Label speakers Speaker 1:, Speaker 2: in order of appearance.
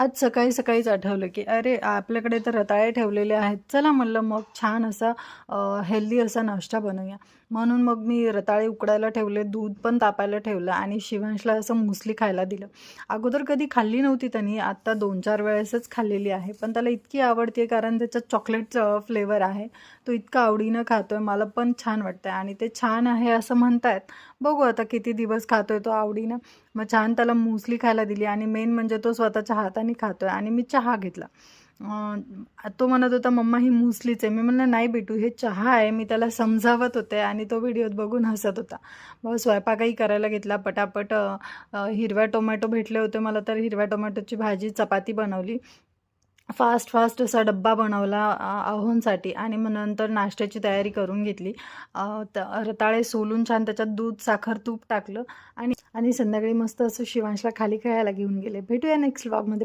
Speaker 1: आज सकाळी सकाळीच आठवलं, की अरे आपल्याकडे तर रताळे ठेवलेले आहेत. चला म्हणलं मग छान असा हेल्दी असा नाश्ता बनवूया. म्हणून मग मी रताळे उकडायला ठेवले, दूध पण तापायला ठेवलं आणि शिवांशला असं मुसली खायला दिलं. अगोदर कधी खाल्ली नव्हती त्यानी, आत्ता 2-4 वेळेसच खाल्लेली आहे. पण त्याला इतकी आवडते कारण त्याच्यात चॉकलेटचं फ्लेवर आहे. तो इतका आवडीनं खातोय. मला पण छान वाटतंय आणि ते छान आहे असं म्हणतायत. बघू आता किती दिवस खातोय तो आवडीनं. मग छान त्याला मुसली खायला दिली आणि मेन म्हणजे तो स्वतःच्या हाताने खातोय आणि मी चहा घेतला. तो म्हणत होता, "मम्मा ही मुसलीच आहे." मी म्हणलं, "नाही बेटू, हे चहा आहे." मी त्याला समजावत होते आणि तो व्हिडिओत बघून हसत होता. मग स्वयंपाकही करायला घेतला पटापट. अ, अ, हिरव्या टोमॅटो भेटले होते मला, तर हिरव्या टोमॅटोची भाजी, चपाती बनवली. फास्ट असा डब्बा बनवला आहोंसाठी आणि मग नंतर नाश्त्याची तयारी करून घेतली. अ, रताळे सोलून छान त्याच्यात दूध, साखर, तूप टाकलं आणि आणि संध्याकाळी मस्त असं शिवांशला खाली खेळायला घेऊन गेले. भेटूया नेक्स्ट व्लॉगमध्ये.